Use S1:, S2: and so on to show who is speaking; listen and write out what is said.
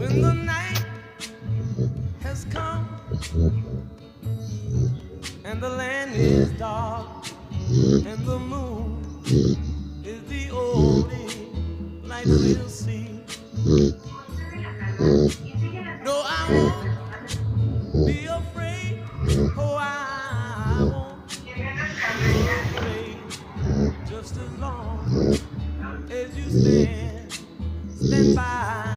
S1: When the night has come and the land is dark and the moon is the only light we'll see. No, I won't be afraid. Oh, I won't be afraid. Just as long as you stand